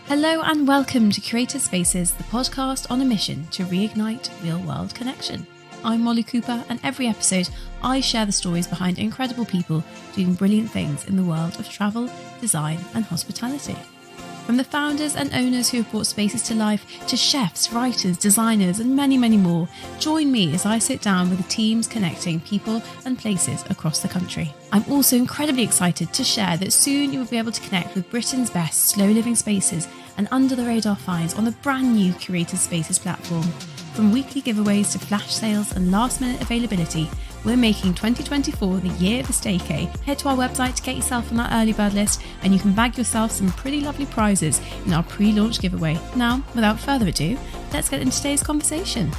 Hello and welcome to Curated Spaces, the podcast on a mission to reignite real-world connection. I'm Molly Cooper, and every episode I share the stories behind incredible people doing brilliant things in the world of travel, design and hospitality. From the founders and owners who have brought spaces to life to chefs, writers, designers and many, many more, join me as I sit down with the teams connecting people and places across the country. I'm also incredibly excited to share that soon you will be able to connect with Britain's best slow living spaces and under the radar finds on the brand new Curated Spaces platform. From weekly giveaways to flash sales and last minute availability, we're making 2024 the year of the staycay. Head to our website to get yourself on that early bird list and you can bag yourself some pretty lovely prizes in our pre-launch giveaway. Now, without further ado, let's get into today's conversation.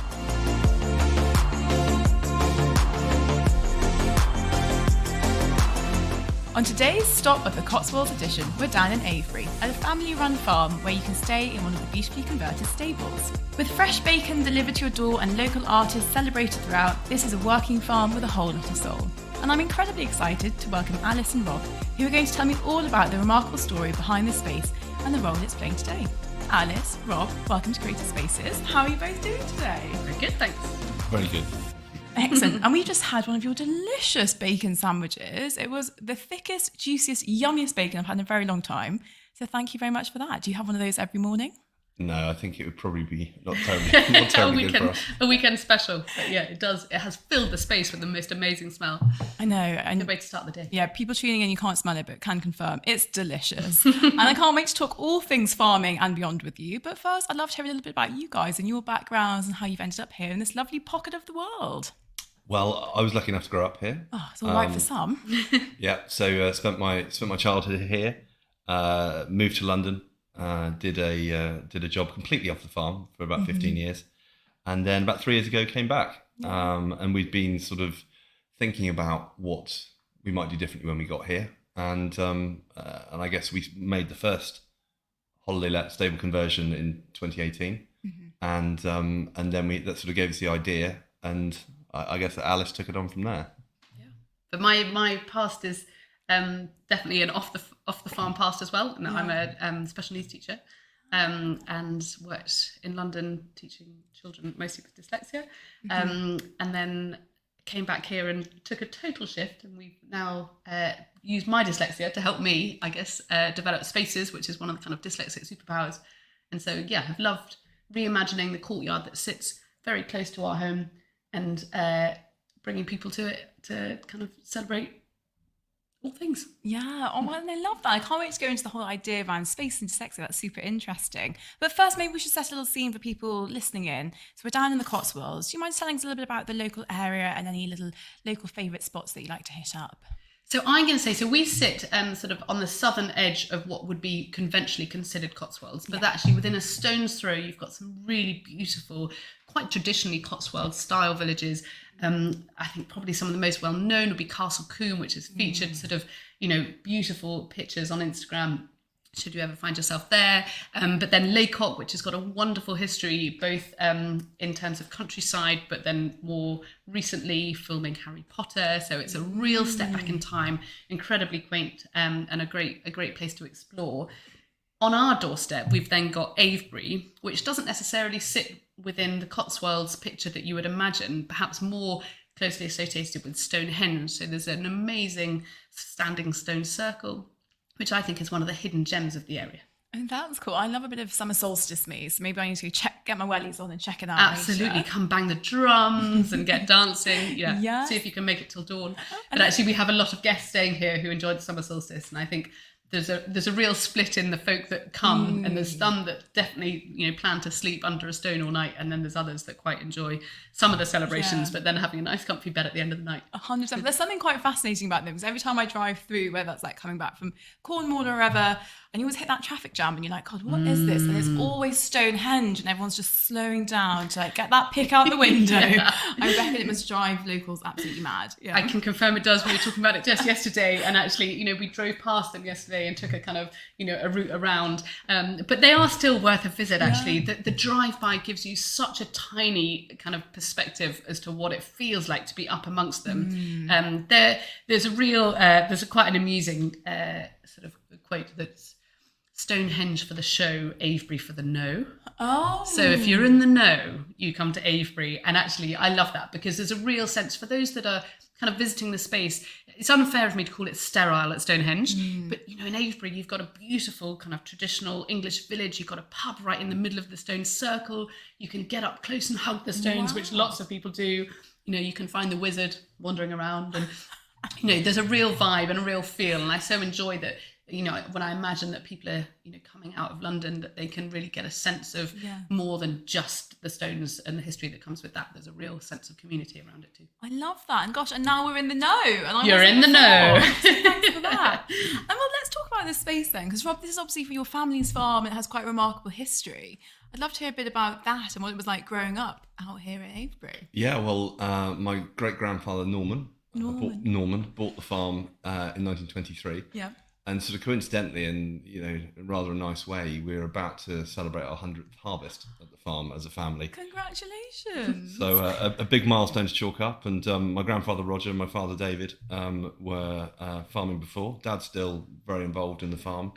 On today's stop of the Cotswolds edition, we're down in Avebury at a family-run farm where you can stay in one of the beautifully converted stables. With fresh bacon delivered to your door and local artists celebrated throughout, this is a working farm with a whole lot of soul. And I'm incredibly excited to welcome Alice and Rob, who are going to tell me all about the remarkable story behind this space and the role it's playing today. Alice, Rob, welcome to Curated Spaces. How are you both doing today? Very good, thanks. Very good. Excellent. And we just had one of your delicious bacon sandwiches. It was the thickest, juiciest, yummiest bacon I've had in a very long time. So thank you very much for that. Do you have one of those every morning? No, I think it would probably be not terribly good for us. A weekend special. But yeah, it has filled the space with the most amazing smell. I know. And good way to start the day. Yeah, people tuning in, you can't smell it, but can confirm it's delicious. And I can't wait to talk all things farming and beyond with you. But first, I'd love to hear a little bit about you guys and your backgrounds and how you've ended up here in this lovely pocket of the world. Well, I was lucky enough to grow up here. Oh, it's all right for some. Yeah, so spent my childhood here. Moved to London. Did a job completely off the farm for about 15 years, and then about 3 years ago came back. And we'd been sort of thinking about what we might do differently when we got here, and I guess we made the first holiday let stable conversion in 2018, and then that sort of gave us the idea, and I guess that Alice took it on from there. Yeah, but my past is definitely an off the farm past as well. And I'm a special needs teacher, and worked in London teaching children mostly with dyslexia, and then came back here and took a total shift. And we've now used my dyslexia to help me, I guess, develop spaces, which is one of the kind of dyslexic superpowers. And so yeah, I've loved reimagining the courtyard that sits very close to our home and bringing people to it to kind of celebrate all things. Yeah, oh, well, I love that. I can't wait to go into the whole idea around space and dyslexia. That's super interesting. But first, maybe we should set a little scene for people listening in. So we're down in the Cotswolds. Do you mind telling us a little bit about the local area and any little local favourite spots that you like to hit up? So I'm going to say, we sit sort of on the southern edge of what would be conventionally considered Cotswolds, but actually within a stone's throw, you've got some really beautiful, quite traditionally Cotswold style villages. I think probably some of the most well known would be Castle Combe, which has featured sort of, beautiful pictures on Instagram, should you ever find yourself there. But then Laycock, which has got a wonderful history, both in terms of countryside, but then more recently filming Harry Potter. So it's a real step back in time, incredibly quaint, and a great place to explore. On our doorstep, we've then got Avebury, which doesn't necessarily sit within the Cotswolds picture that you would imagine, perhaps more closely associated with Stonehenge. So there's an amazing standing stone circle, which I think is one of the hidden gems of the area. And that's cool. I love a bit of summer solstice me, so maybe I need to get my wellies on and check it out. Absolutely, later. Come bang the drums and get dancing. Yeah, see if you can make it till dawn. But actually, we have a lot of guests staying here who enjoy the summer solstice, and I think there's a real split in the folk that come, and there's some that definitely plan to sleep under a stone all night, and then there's others that quite enjoy some of the celebrations, but then having a nice comfy bed at the end of the night. 100%. There's something quite fascinating about them, because every time I drive through, whether that's like coming back from Cornwall or wherever, and you always hit that traffic jam and you're like, God, what is this? And it's always Stonehenge and everyone's just slowing down to like get that pick out the window. I reckon it must drive locals absolutely mad. Yeah. I can confirm it does. We were talking about it just yesterday, and actually, we drove past them yesterday and took a kind of, a route around. But they are still worth a visit, actually. Yeah. The drive-by gives you such a tiny kind of perspective as to what it feels like to be up amongst them. There's quite an amusing sort of quote that's Stonehenge for the show, Avebury for the know. Oh. So if you're in the know, you come to Avebury. And actually, I love that because there's a real sense for those that are kind of visiting the space. It's unfair of me to call it sterile at Stonehenge, but in Avebury, you've got a beautiful kind of traditional English village. You've got a pub right in the middle of the stone circle. You can get up close and hug the stones, which lots of people do. You can find the wizard wandering around, and there's a real vibe and a real feel. And I so enjoy that. When I imagine that people are, coming out of London, that they can really get a sense of more than just the stones and the history that comes with that. There's a real sense of community around it too. I love that. And gosh, and now we're in the know. And You're in the know. Thanks for that. And well, let's talk about this space then, because Rob, this is obviously for your family's farm. It has quite a remarkable history. I'd love to hear a bit about that and what it was like growing up out here at Avebury. Yeah, well, my great-grandfather Norman bought the farm in 1923. Yeah. And sort of coincidentally, and in rather a nice way, we're about to celebrate our 100th harvest at the farm as a family. Congratulations! So a big milestone to chalk up. And my grandfather Roger and my father David were farming before. Dad's still very involved in the farm,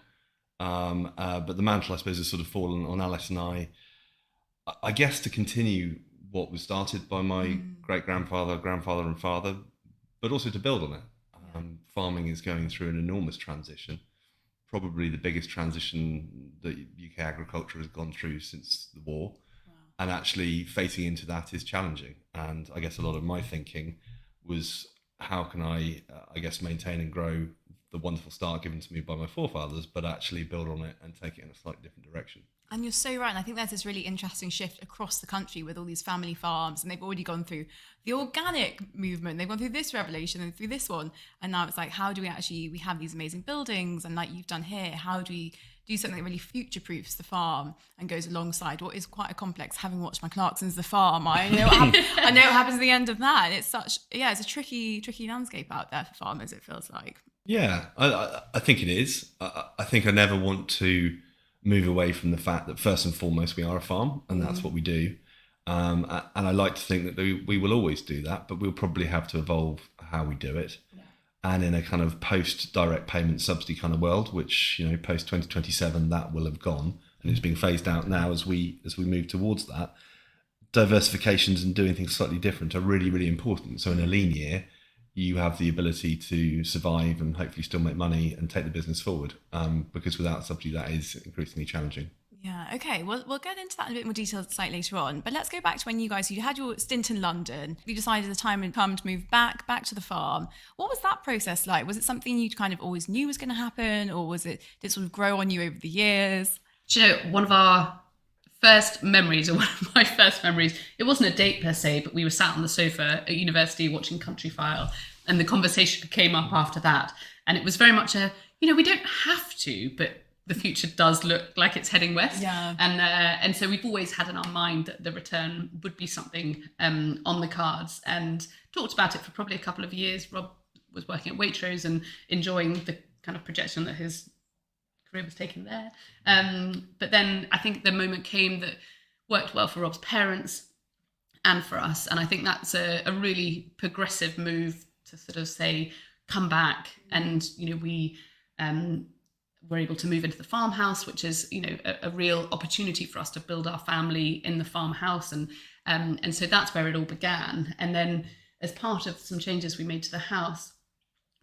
but the mantle, I suppose, has sort of fallen on Alice and I guess, to continue what was started by my great-grandfather, grandfather, and father, but also to build on it. Farming is going through an enormous transition, probably the biggest transition that UK agriculture has gone through since the war. Wow. And actually facing into that is challenging. And I guess a lot of my thinking was, how can I guess, maintain and grow the wonderful start given to me by my forefathers, but actually build on it and take it in a slightly different direction. And you're so right. And I think there's this really interesting shift across the country with all these family farms, and they've already gone through the organic movement. They've gone through this revolution and through this one. And now it's like, how do we have these amazing buildings? And like you've done here, how do we do something that really future-proofs the farm and goes alongside what is quite a complex, having watched my Clarkson's The Farm, I know what happens at the end of that. And it's it's a tricky landscape out there for farmers, it feels like. Yeah, I think it is. I think I never want to move away from the fact that first and foremost we are a farm, and that's what we do. And I like to think that we will always do that, but we'll probably have to evolve how we do it. Yeah. And in a kind of post-direct payment subsidy kind of world, which post 2027 that will have gone, and it's being phased out now as we move towards that. Diversifications and doing things slightly different are really, really important. So in a lean year, you have the ability to survive and hopefully still make money and take the business forward. Because without subsidy, that is increasingly challenging. Yeah, okay. Well, we'll get into that in a bit more detail slightly later on. But let's go back to when you had your stint in London. You decided the time had come to move back to the farm. What was that process like? Was it something you kind of always knew was going to happen, or did it sort of grow on you over the years? Do you know, one of our first memories, or one of my first memories, it wasn't a date per se, but we were sat on the sofa at university watching Country File, and the conversation came up after that. And it was very much we don't have to, but the future does look like it's heading west. Yeah. And so we've always had in our mind that the return would be something on the cards, and talked about it for probably a couple of years. Rob was working at Waitrose and enjoying the kind of projection that his career was taking there. But then I think the moment came that worked well for Rob's parents and for us. And I think that's a really progressive move to sort of say, come back. And, we were able to move into the farmhouse, which is, a real opportunity for us to build our family in the farmhouse. And so that's where it all began. And then as part of some changes we made to the house,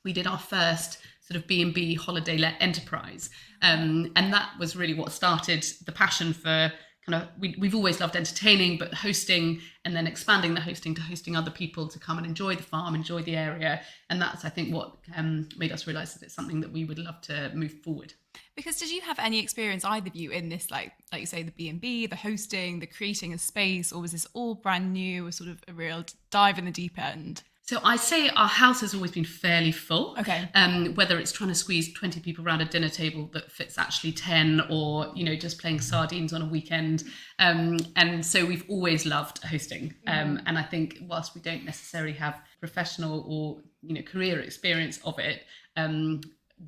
we did our first sort of B&B holiday let enterprise. And that was really what started the passion for kind of, we've always loved entertaining, but hosting, and then expanding the hosting to hosting other people to come and enjoy the farm, enjoy the area. And that's, I think, what made us realise that it's something that we would love to move forward. Because did you have any experience, either of you, in this, like you say, the B&B, the hosting, the creating a space, or was this all brand new, or sort of a real dive in the deep end? So I say our house has always been fairly full. Okay. Whether it's trying to squeeze 20 people around a dinner table that fits actually 10, or, just playing sardines on a weekend. And so we've always loved hosting. And I think whilst we don't necessarily have professional or, career experience of it,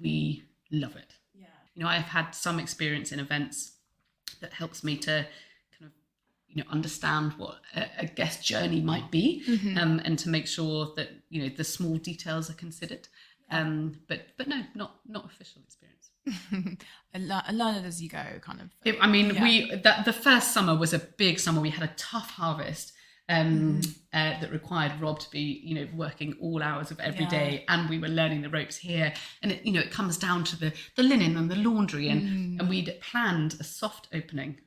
we love it. Yeah. I've had some experience in events that helps me to understand what a guest journey might be, and to make sure that, the small details are considered. But no, not official experience. Learn it as you go, kind of. The first summer was a big summer. We had a tough harvest that required Rob to be, working all hours of every day, and we were learning the ropes here. And it comes down to the linen and the laundry, and we'd planned a soft opening,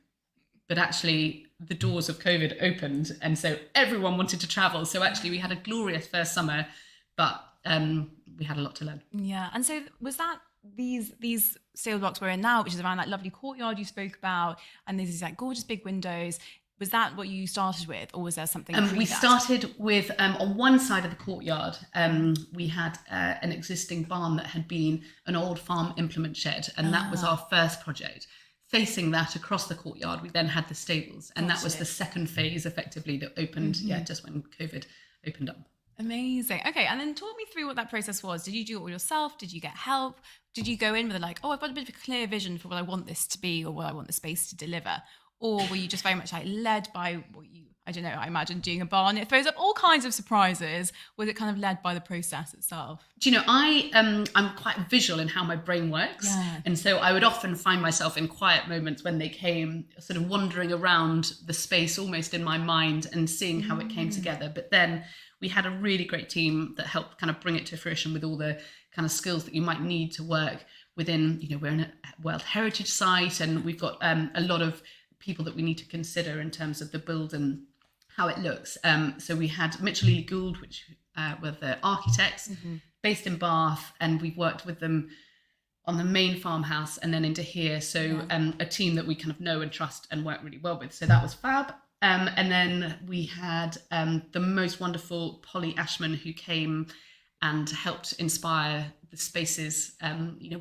but actually the doors of COVID opened, and so everyone wanted to travel. So actually we had a glorious first summer, but we had a lot to learn. Yeah, and so was that these stable blocks we're in now, which is around that lovely courtyard you spoke about, and there's these like gorgeous big windows. Was that what you started with, or was there something? We started with on one side of the courtyard. We had an existing barn that had been an old farm implement shed, and that was our first project. Facing that across the courtyard, we then had the stables, and that was the second phase, effectively, that opened just when COVID opened up. Amazing. Okay, and then talk me through what that process was. Did you do it all yourself? Did you get help? Did you go in with like, I've got a bit of a clear vision for what I want this to be or what I want the space to deliver? Or were you just very much like led by what you, I don't know, I imagine doing a barn, it throws up all kinds of surprises. Was it kind of led by the process itself? Do you know, I'm quite visual in how my brain works. Yeah. And so I would often find myself in quiet moments when they came, sort of wandering around the space almost in my mind and seeing how it came together. But then we had a really great team that helped kind of bring it to fruition with all the kind of skills that you might need to work within, we're in a World Heritage site, and we've got a lot of people that we need to consider in terms of the build and how it looks. So we had Mitchell Ely Gould, which were the architects based in Bath, and we've worked with them on the main farmhouse and then into here. So a team that we kind of know and trust and work really well with. So that was fab. And then we had the most wonderful Polly Ashman, who came and helped inspire the spaces,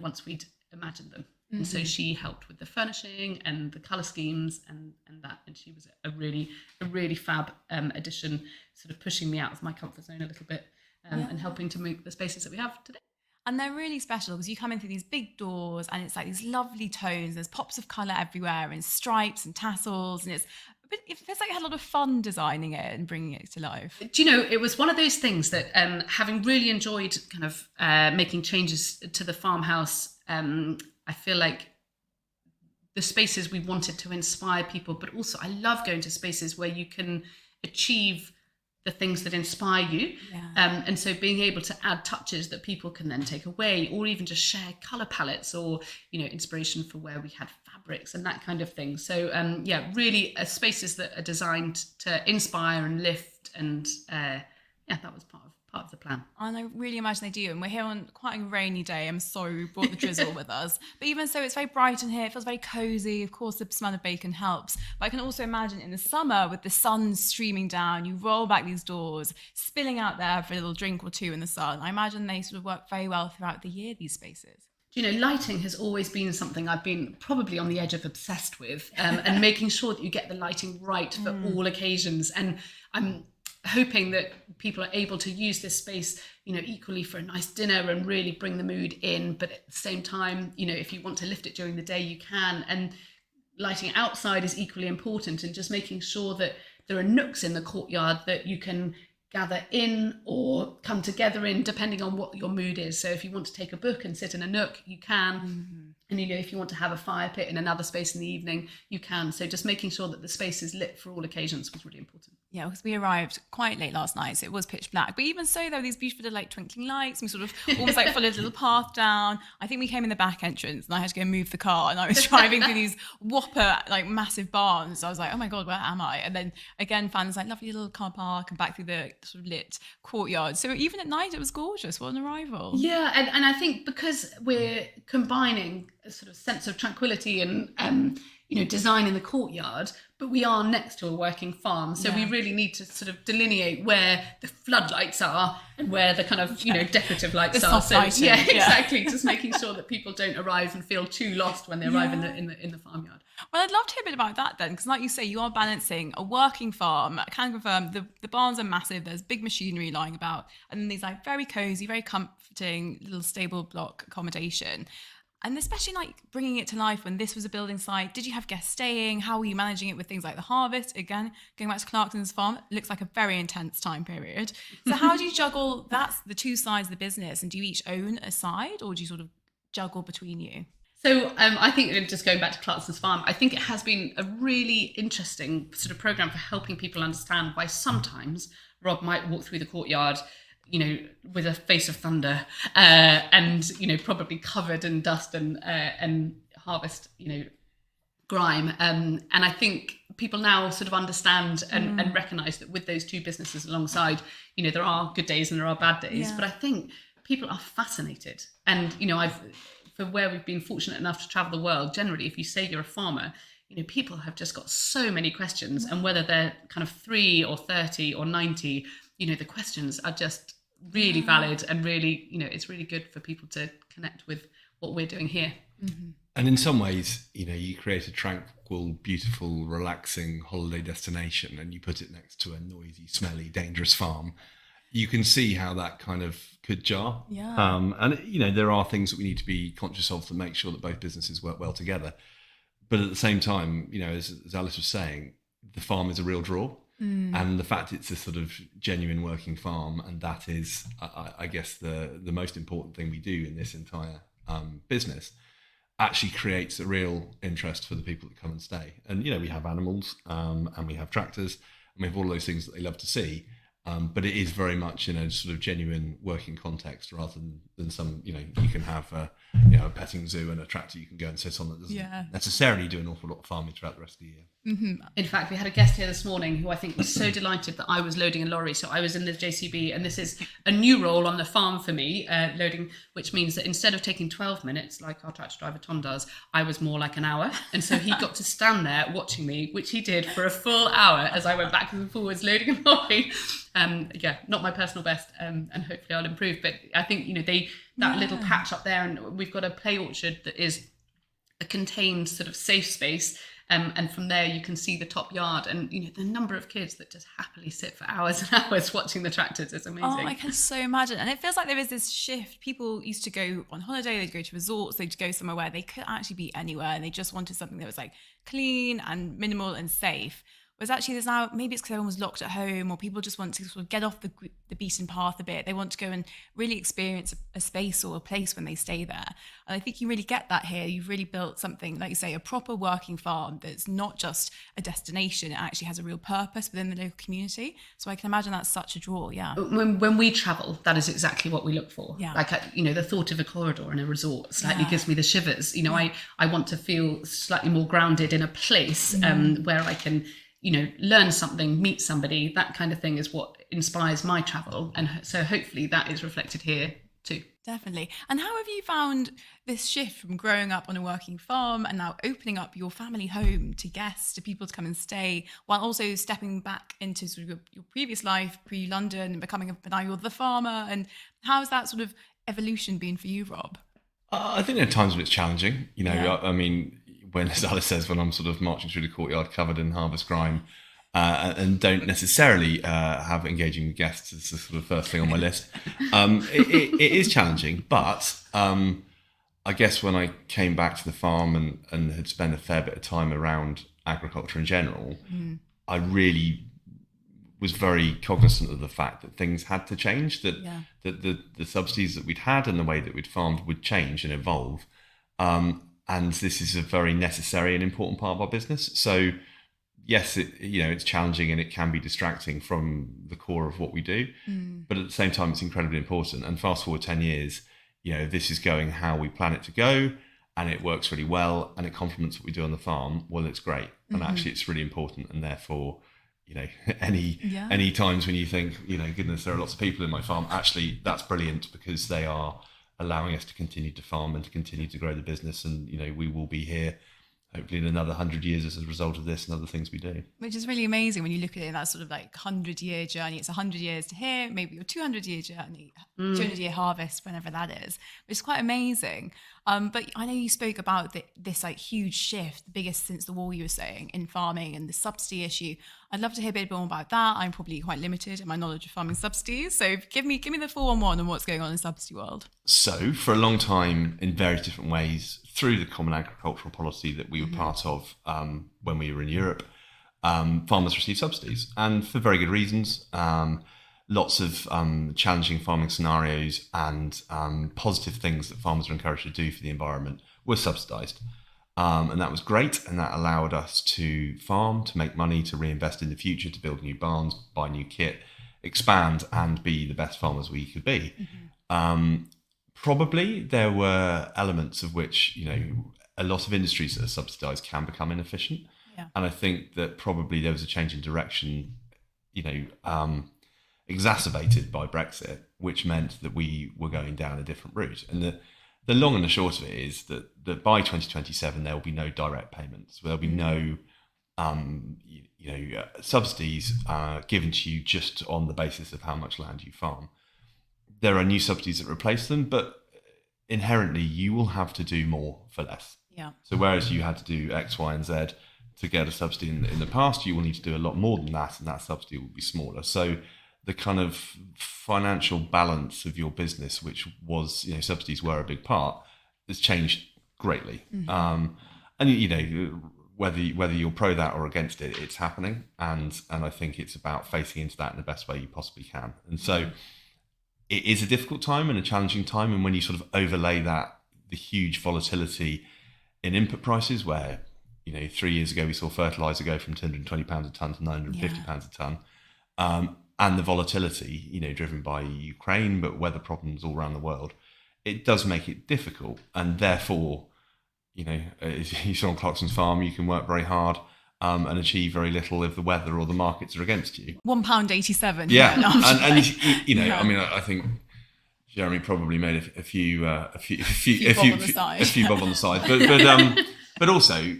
once we'd imagined them. And so she helped with the furnishing and the colour schemes and that. And she was a really fab addition, sort of pushing me out of my comfort zone a little bit and helping to make the spaces that we have today. And they're really special because you come in through these big doors and it's like these lovely tones. There's pops of colour everywhere and stripes and tassels. And it feels like you had a lot of fun designing it and bringing it to life. Do you know, it was one of those things that having really enjoyed kind of making changes to the farmhouse, I feel like the spaces we wanted to inspire people, but also I love going to spaces where you can achieve the things that inspire you. Yeah. And so being able to add touches that people can then take away, or even just share colour palettes or, inspiration for where we had fabrics and that kind of thing. So really spaces that are designed to inspire and lift, and that was part of the plan. And I really imagine they do. And we're here on quite a rainy day. I'm sorry we brought the drizzle with us. But even so, it's very bright in here. It feels very cozy. Of course, the smell of bacon helps. But I can also imagine in the summer with the sun streaming down, you roll back these doors, spilling out there for a little drink or two in the sun. I imagine they sort of work very well throughout the year, these spaces. Lighting has always been something I've been probably on the edge of obsessed with, and making sure that you get the lighting right for all occasions. And I'm hoping that people are able to use this space, equally for a nice dinner and really bring the mood in. But at the same time, if you want to lift it during the day, you can. And lighting outside is equally important, and just making sure that there are nooks in the courtyard that you can gather in or come together in, depending on what your mood is. So if you want to take a book and sit in a nook, you can. And, if you want to have a fire pit in another space in the evening, you can. So just making sure that the space is lit for all occasions was really important. Yeah, because we arrived quite late last night, so it was pitch black. But even so, there were these beautiful little, like, twinkling lights. We sort of almost like followed a little path down. I think we came in the back entrance and I had to go move the car, and I was driving through these whopper, like, massive barns. So I was like, oh my God, where am I? And then again, found this like lovely little car park and back through the sort of lit courtyard. So even at night, it was gorgeous. What an arrival. Yeah, and I think because we're combining a sort of sense of tranquility and design in the courtyard, but we are next to a working farm, so we really need to sort of delineate where the floodlights are and where the kind of decorative lights are. So exactly, just making sure that people don't arrive and feel too lost when they arrive in the farmyard. Well, I'd love to hear a bit about that then, because like you say, you are balancing a working farm. I can confirm the barns are massive. There's big machinery lying about, and then these like very cozy, very comforting little stable block accommodation. And especially like bringing it to life when this was a building site, did you have guests staying? How were you managing it with things like the harvest? Again, going back to Clarkson's farm, it looks like a very intense time period. So how do you juggle, that's the two sides of the business, and do you each own a side, or do you sort of juggle between you? So I think, just going back to Clarkson's farm, I think it has been a really interesting sort of program for helping people understand why sometimes Rob might walk through the courtyard, you know, with a face of thunder, and, you know, probably covered in dust and harvest, you know, grime. And I think people now sort of understand and recognise that with those two businesses alongside, you know, there are good days and there are bad days. Yeah. But I think people are fascinated. And, you know, for where we've been fortunate enough to travel the world, generally, if you say you're a farmer, you know, people have just got so many questions, and whether they're kind of 3 or 30 or 90, you know, the questions are just really valid, and really, you know, it's really good for people to connect with what we're doing here. Mm-hmm. And in some ways, you know, you create a tranquil, beautiful, relaxing holiday destination and you put it next to a noisy, smelly, dangerous farm. You can see how that kind of could jar. Yeah. And, you know, there are things that we need to be conscious of to make sure that both businesses work well together. But at the same time, you know, as Alice was saying, the farm is a real draw. And the fact it's a sort of genuine working farm, and that is, I guess, the most important thing we do in this entire business, actually creates a real interest for the people that come and stay. And, you know, we have animals and we have tractors and we have all those things that they love to see. But it is very much in a sort of genuine working context, rather than some, you know, you can have a petting zoo and a tractor you can go and sit on that doesn't necessarily do an awful lot of farming throughout the rest of the year. Mm-hmm. In fact, we had a guest here this morning who I think was so delighted that I was loading a lorry. So I was in the JCB, and this is a new role on the farm for me, loading, which means that instead of taking 12 minutes, like our tractor driver Tom does, I was more like an hour. And so he got to stand there watching me, which he did for a full hour as I went back and forwards loading a lorry. Not my personal best, and hopefully I'll improve. But I think, you know, that little patch up there, and we've got a play orchard that is a contained sort of safe space. And from there you can see the top yard, and, you know, the number of kids that just happily sit for hours and hours watching the tractors is amazing. Oh, I can so imagine. And it feels like there is this shift. People used to go on holiday, they'd go to resorts, they'd go somewhere where they could actually be anywhere, and they just wanted something that was like clean and minimal and safe. Whereas actually there's now, maybe it's because everyone was locked at home, or people just want to sort of get off the beaten path a bit. They want to go and really experience a space or a place when they stay there. And I think you really get that here. You've really built something, like you say, a proper working farm that's not just a destination. It actually has a real purpose within the local community. So I can imagine that's such a draw, yeah. When we travel, that is exactly what we look for. Yeah. Like, you know, the thought of a corridor in a resort slightly gives me the shivers. You know, I want to feel slightly more grounded in a place where I can, you know, learn something, meet somebody. That kind of thing is what inspires my travel. And so hopefully that is reflected here too. Definitely. And how have you found this shift from growing up on a working farm and now opening up your family home to guests, to people to come and stay, while also stepping back into sort of your previous life, pre-London, and becoming now you're the farmer? And how's that sort of evolution been for you, Rob? I think there are times when it's challenging. You know, I mean, when, as Alice says, when I'm sort of marching through the courtyard covered in harvest grime, and don't necessarily have engaging guests as the sort of first thing on my list, it is challenging. But I guess when I came back to the farm and had spent a fair bit of time around agriculture in general, I really was very cognizant of the fact that things had to change, that the subsidies that we'd had and the way that we'd farmed would change and evolve. And this is a very necessary and important part of our business. So yes, it's challenging and it can be distracting from the core of what we do. But at the same time, it's incredibly important. And fast forward 10 years, you know, this is going how we plan it to go, and it works really well, and it complements what we do on the farm. Well, it's great. And actually it's really important. And therefore, you know, any times when you think, you know, goodness, there are lots of people in my farm, actually that's brilliant, because they are allowing us to continue to farm and to continue to grow the business. And, you know, we will be here hopefully in another 100 years as a result of this and other things we do. Which is really amazing when you look at it in that sort of like 100-year journey. It's 100 years to here, maybe your 200-year journey, 200-year harvest, whenever that is, which is quite amazing. But I know you spoke about this like huge shift, the biggest since the war, you were saying, in farming and the subsidy issue. I'd love to hear a bit more about that. I'm probably quite limited in my knowledge of farming subsidies. So give me the 411 on what's going on in subsidy world. So for a long time, in various different ways, through the Common Agricultural Policy that we were part of when we were in Europe, farmers received subsidies, and for very good reasons. Lots of challenging farming scenarios and positive things that farmers are encouraged to do for the environment were subsidised. And that was great, and that allowed us to farm, to make money, to reinvest in the future, to build new barns, buy new kit, expand, and be the best farmers we could be. Probably there were elements of which, a lot of industries that are subsidised can become inefficient. Yeah. And I think that probably there was a change in direction, exacerbated by Brexit, which meant that we were going down a different route. And the long and the short of it is that by 2027, there will be no direct payments. There'll be no subsidies given to you just on the basis of how much land you farm. There are new subsidies that replace them, but inherently you will have to do more for less. Yeah. So whereas you had to do X, Y, and Z to get a subsidy in the past, you will need to do a lot more than that, and that subsidy will be smaller. So the kind of financial balance of your business, which was, subsidies were a big part, has changed greatly. And whether you're pro that or against it, it's happening, and I think it's about facing into that in the best way you possibly can. And so it is a difficult time and a challenging time, and when you sort of overlay that, the huge volatility in input prices, where 3 years ago we saw fertilizer go from £220 a tonne to £950 a tonne, and the volatility, driven by Ukraine, but weather problems all around the world, it does make it difficult. And therefore, if you saw on Clarkson's farm, you can work very hard and achieve very little if the weather or the markets are against you. £1.87. Yeah, No, I mean, I think Jeremy probably made a few bob on the side, but also,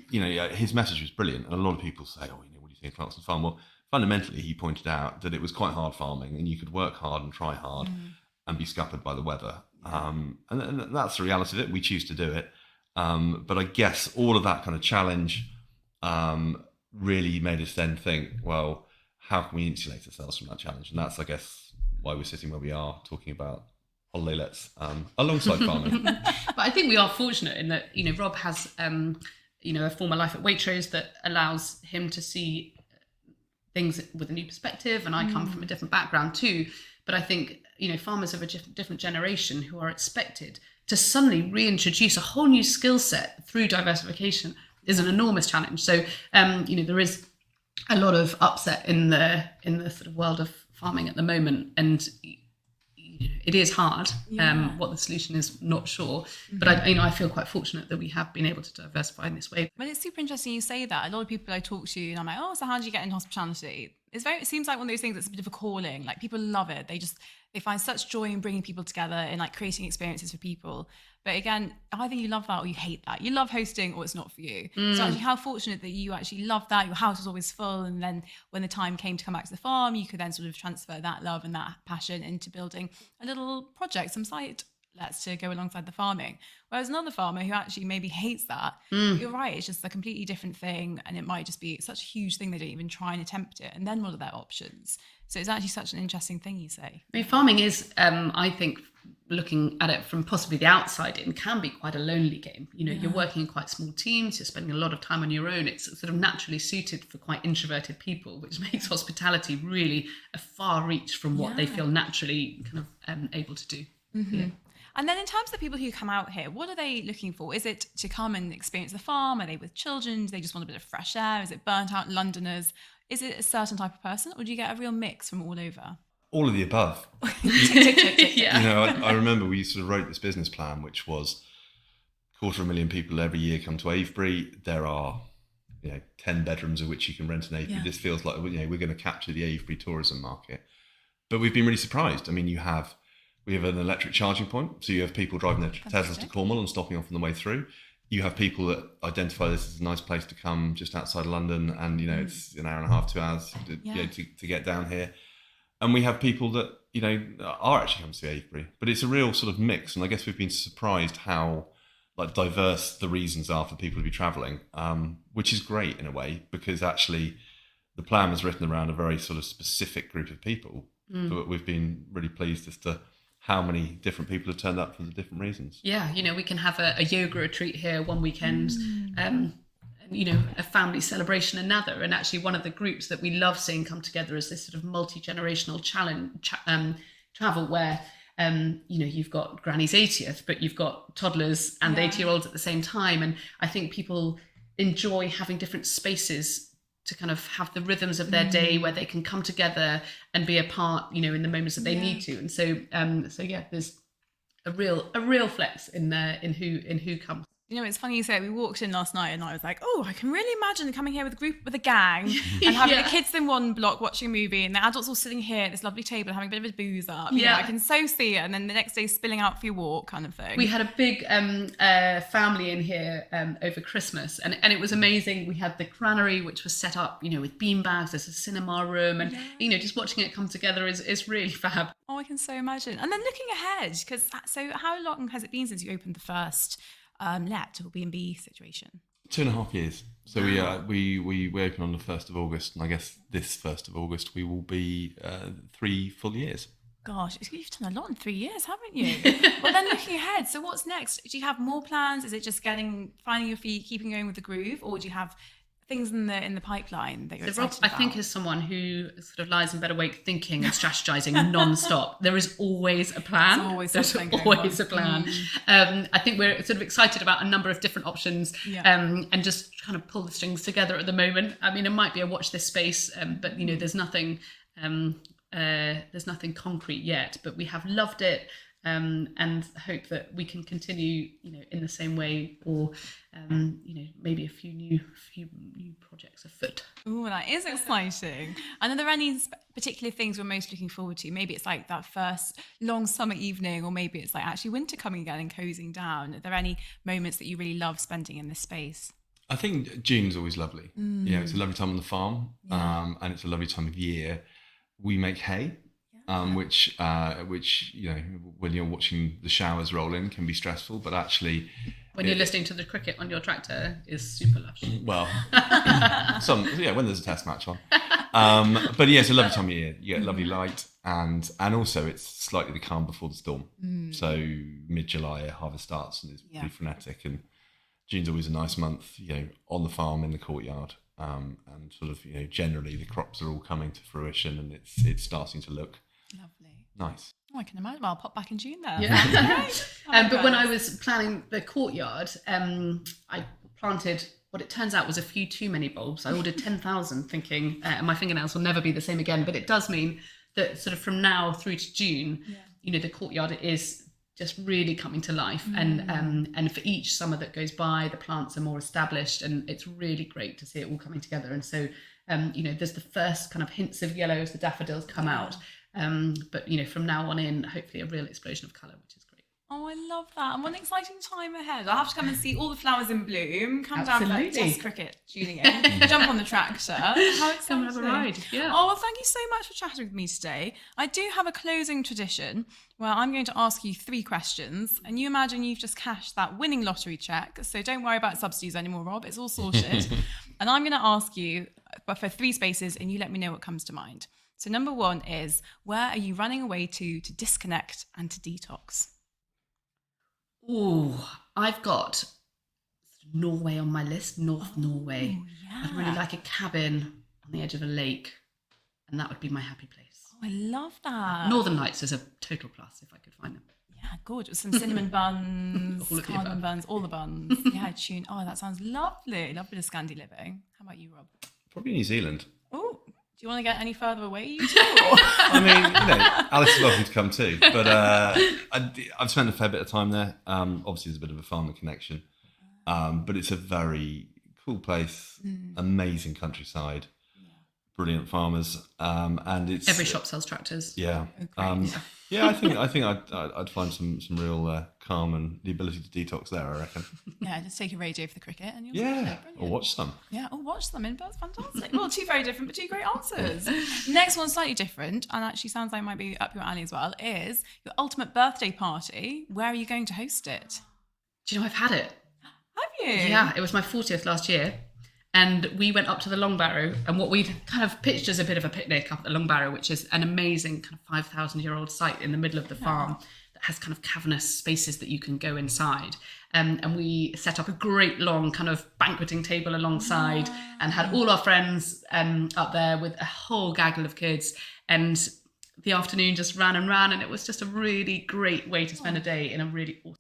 his message was brilliant, and a lot of people say, "Oh, what do you think of Clarkson's farm?" Well, fundamentally, he pointed out that it was quite hard farming, and you could work hard and try hard and be scuppered by the weather, and that's the reality of it. We choose to do it, but I guess all of that kind of challenge really made us then think, well, how can we insulate ourselves from that challenge? And that's, I guess, why we're sitting where we are, talking about holiday lets alongside farming. But I think we are fortunate in that, Rob has, a former life at Waitrose that allows him to see things with a new perspective, and I come from a different background too. But I think, farmers of a different generation who are expected to suddenly reintroduce a whole new skill set through diversification is an enormous challenge. So, there is a lot of upset in the sort of world of farming at the moment, and it is hard. What the solution is, not sure. But I feel quite fortunate that we have been able to diversify in this way. Well, it's super interesting you say that. A lot of people I talk to, and I'm like, oh, so how do you get into hospitality? It seems like one of those things that's a bit of a calling. Like, people love it. They find such joy in bringing people together and like creating experiences for people. But again, either you love that or you hate that. You love hosting or it's not for you. So actually, how fortunate that you actually love that. Your house was always full. And then when the time came to come back to the farm, you could then sort of transfer that love and that passion into building a little project, some site lets to go alongside the farming. Whereas another farmer who actually maybe hates that, you're right, it's just a completely different thing, and it might just be such a huge thing they don't even try and attempt it. And then what are their options? So it's actually such an interesting thing you say. I mean, farming is, I think, looking at it from possibly the outside in, can be quite a lonely game. You're working in quite small teams, you're spending a lot of time on your own. It's sort of naturally suited for quite introverted people, which makes hospitality really a far reach from what they feel naturally kind of able to do. Yeah. And then in terms of the people who come out here, what are they looking for? Is it to come and experience the farm? Are they with children? Do they just want a bit of fresh air? Is it burnt out Londoners? Is it a certain type of person, or do you get a real mix from all over? All of the above. Yeah. I remember we sort of wrote this business plan, which was 250,000 people every year come to Avebury. There are 10 bedrooms of which you can rent an Avebury. This feels like we're going to capture the Avebury tourism market. But we've been really surprised. I mean, we have an electric charging point, so you have people driving their Teslas to Cornwall and stopping off on the way through. you have people that identify this as a nice place to come just outside London, and it's an hour and a half, 2 hours to get down here. And we have people that are actually coming to Avebury, but it's a real sort of mix. And I guess we've been surprised how diverse the reasons are for people to be travelling, which is great in a way, because actually the plan was written around a very sort of specific group of people. But we've been really pleased as to how many different people have turned up for the different reasons. Yeah, we can have a yoga retreat here one weekend, a family celebration another. And actually one of the groups that we love seeing come together is this sort of multi-generational travel where, you've got Granny's 80th, but you've got toddlers and 80-year-olds at the same time. And I think people enjoy having different spaces to kind of have the rhythms of their day where they can come together and be a part, in the moments that they need to. And so, there's a real flex in who comes. It's funny you say it. We walked in last night and I was like, I can really imagine coming here with a gang and having the kids in one block watching a movie and the adults all sitting here at this lovely table having a bit of a booze up. I can so see it. And then the next day spilling out for your walk kind of thing. We had a big family in here over Christmas and it was amazing. We had the granary, which was set up, with beanbags. There's a cinema room and, just watching it come together is really fab. Oh, I can so imagine. And then looking ahead, so how long has it been since you opened the first let or B&B situation? 2.5 years. So we open on the 1st of August, and I guess this 1st of August we will be 3 full years. Gosh, you've done a lot in 3 years, haven't you? Well, then looking ahead, so what's next? Do you have more plans? Is it just finding your feet, keeping going with the groove, or do you have things in the pipeline that you're excited about? I think is someone who sort of lies in bed awake thinking and strategizing non-stop. There is always a plan. There's always a plan. I think we're sort of excited about a number of different options and just kind of pull the strings together at the moment. I mean, it might be a watch this space, but there's nothing concrete yet, but we have loved it. And hope that we can continue, in the same way, or maybe a few new projects afoot. Oh, that is exciting. And are there any particular things we're most looking forward to? Maybe it's like that first long summer evening, or maybe it's like actually winter coming again and cozying down. Are there any moments that you really love spending in this space? I think June's always lovely. It's a lovely time on the farm, and it's a lovely time of year. We make hay. Which when you're watching the showers roll in can be stressful, but actually when you're listening to the cricket on your tractor is super lush. Well, when there's a test match on. But it's a lovely time of year. You get lovely light, and also it's slightly the calm before the storm. So mid-July harvest starts and it's pretty frenetic, and June's always a nice month, on the farm in the courtyard. And sort of, generally the crops are all coming to fruition and it's starting to look lovely. Nice. Oh, I can imagine. Well, I'll pop back in June there. Yeah. But when I was planning the courtyard, I planted what it turns out was a few too many bulbs. I ordered 10,000 thinking my fingernails will never be the same again. But it does mean that sort of from now through to June, the courtyard is just really coming to life. And for each summer that goes by, the plants are more established and it's really great to see it all coming together. And so, there's the first kind of hints of yellow as the daffodils come out. But from now on in, hopefully a real explosion of colour, which is great. Oh, I love that. And what an exciting time ahead. I'll have to come and see all the flowers in bloom. Come down for like test cricket, tuning in, jump on the tractor. How exciting. Come have a ride. Yeah. Oh, well, thank you so much for chatting with me today. I do have a closing tradition where I'm going to ask you 3 questions, and you imagine you've just cashed that winning lottery check. So don't worry about subsidies anymore, Rob. It's all sorted. And I'm going to ask you for 3 spaces, and you let me know what comes to mind. So number 1 is, where are you running away to disconnect and to detox? Oh, I've got Norway on my list, North Norway. Yeah. I'd really like a cabin on the edge of a lake, and that would be my happy place. Oh, I love that. Northern Lights is a total plus if I could find them. Yeah, gorgeous. Some cinnamon buns, cardamom buns, all the buns. Yeah, tune. Oh, that sounds lovely. Lovely to Scandi living. How about you, Rob? Probably New Zealand. Oh, do you want to get any further away, you two? I mean, Alice is welcome to come too. But I've spent a fair bit of time there. Obviously, there's a bit of a farming connection. But it's a very cool place, amazing countryside. brilliant farmers, and it's Every shop sells tractors. Yeah, Great. yeah. I think I'd find some real calm and the ability to detox there. I reckon. Yeah, just take a radio for the cricket and you'll Yeah, brilliant. or watch some. Yeah, or watch them. And that's fantastic. Well, two very different, but two great answers. Next one, slightly different, and actually sounds like it might be up your alley as well, is your ultimate birthday party. Where are you going to host it? Do you know I've had it? Have you? Yeah, it was my 40th last year. And we went up to the Long Barrow, and what we'd kind of pitched as a bit of a picnic up at the Long Barrow, which is an amazing kind of 5,000-year-old site in the middle of the farm that has kind of cavernous spaces that you can go inside. And we set up a great long kind of banqueting table alongside and had all our friends up there with a whole gaggle of kids. And the afternoon just ran and ran, and it was just a really great way to spend a day in a really awesome.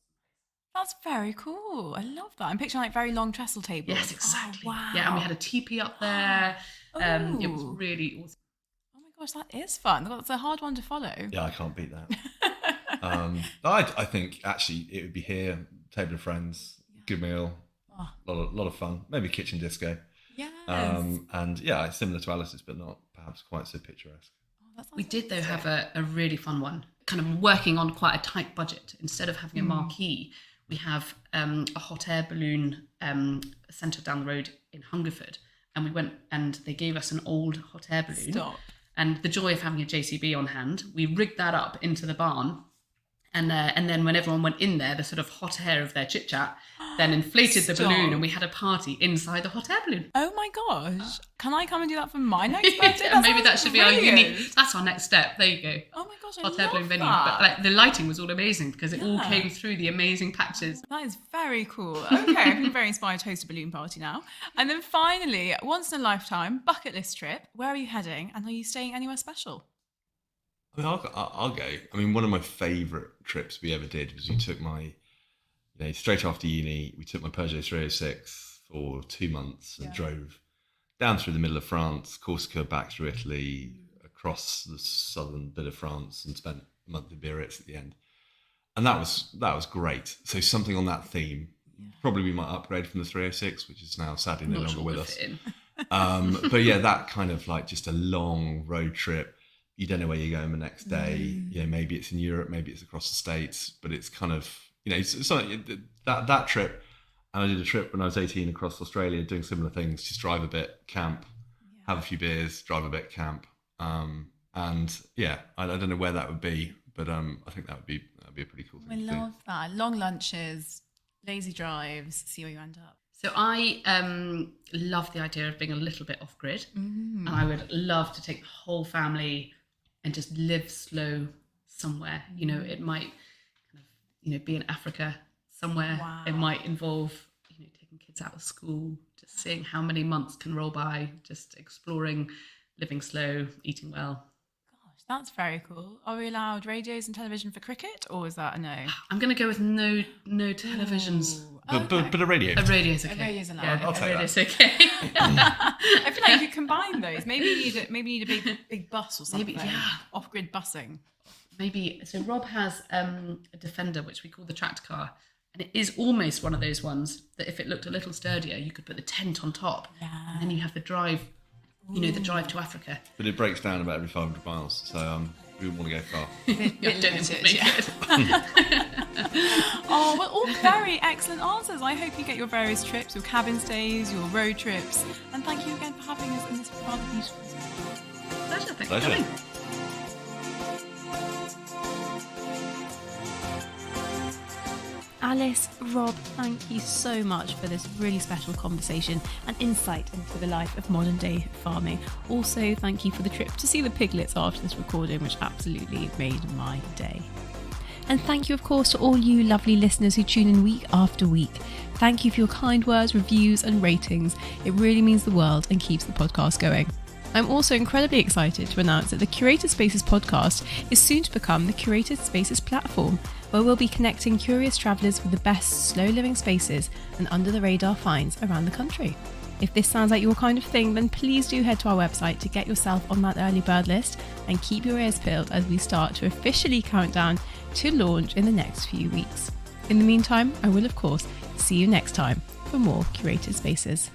That's very cool. I love that. I'm picturing like very long trestle tables. Yes, exactly. Oh, wow. Yeah, and we had a teepee up there. It was Ooh. really awesome. Oh my gosh, that is fun. That's a hard one to follow. Yeah, I can't beat that. I think actually it would be here, table of friends, good meal, lot of fun, maybe kitchen disco. Yes. And yeah, it's similar to Alice's, but not perhaps quite so picturesque. We did though have a really fun one, kind of working on quite a tight budget. Instead of having a marquee, we have a hot air balloon centre down the road in Hungerford, and we went and they gave us an old hot air balloon. Stop. And the joy of having a JCB on hand, we rigged that up into the barn. And then when everyone went in there, the sort of hot air of their chit chat then inflated the Stop. balloon, and we had a party inside the hot air balloon. Oh my gosh. Can I come and do that for my next birthday? And maybe that should be our brilliant. unique. That's our next step. There you go. Oh my gosh, I Hot air love balloon venue. that. But like the lighting was all amazing because it all Yeah. came through the amazing patches. That is very cool. Okay, I feel very inspired to host a balloon party now. And then finally, once in a lifetime, bucket list trip. Where are you heading? And are you staying anywhere special? I mean, I'll go. I mean, one of my favourite trips we ever did was we took straight after uni, we took my Peugeot 306 for 2 months and drove down through the middle of France, Corsica, back through Italy, across the southern bit of France, and spent a month in Biarritz at the end. And that was great. So something on that theme. Probably we might upgrade from the 306, which is now sadly no longer with us. But yeah, that kind of like just a long road trip. You don't know where you're going the next day. You know, maybe it's in Europe, maybe it's across the States, but it's kind of, it's that trip. And I did a trip when I was 18 across Australia, doing similar things, just drive a bit, camp, have a few beers, drive a bit, camp. And yeah, I don't know where that would be, but I think that'd be a pretty cool thing I to do. love that. Long lunches, lazy drives, see where you end up. So I love the idea of being a little bit off grid, and I would love to take the whole family and just live slow somewhere. You know, it might kind of, be in Africa somewhere. Wow. It might involve, taking kids out of school, just seeing how many months can roll by, just exploring, living slow, eating well. Gosh, that's very cool. Are we allowed radios and television for cricket, or is that a no? I'm going to go with no televisions. Ooh, But okay. a radio. A radio's okay. A radio's allowed. Yeah, I'll a take that. radio's okay. I feel like you combine those. Maybe you need a big bus or something. Maybe, yeah. Off-grid busing. Maybe, so Rob has a Defender, which we call the tractor car, and it is almost one of those ones that if it looked a little sturdier, you could put the tent on top, and then you have the drive, the drive to Africa. But it breaks down about every 500 miles, so we wouldn't want to go far. Don't limited, make yeah. it. Oh, well, all very excellent answers. I hope you get your various trips, your cabin stays, your road trips. And thank you again for having us in this rather beautiful space. Pleasure, thanks for Pleasure. coming. Alice, Rob, thank you so much for this really special conversation and insight into the life of modern day farming. Also, thank you for the trip to see the piglets after this recording, which absolutely made my day. And thank you, of course, to all you lovely listeners who tune in week after week. Thank you for your kind words, reviews and ratings. It really means the world and keeps the podcast going. I'm also incredibly excited to announce that the Curated Spaces podcast is soon to become the Curated Spaces platform, where we'll be connecting curious travellers with the best slow living spaces and under the radar finds around the country. If this sounds like your kind of thing, then please do head to our website to get yourself on that early bird list and keep your ears peeled as we start to officially count down to launch in the next few weeks. In the meantime, I will of course see you next time for more Curated Spaces.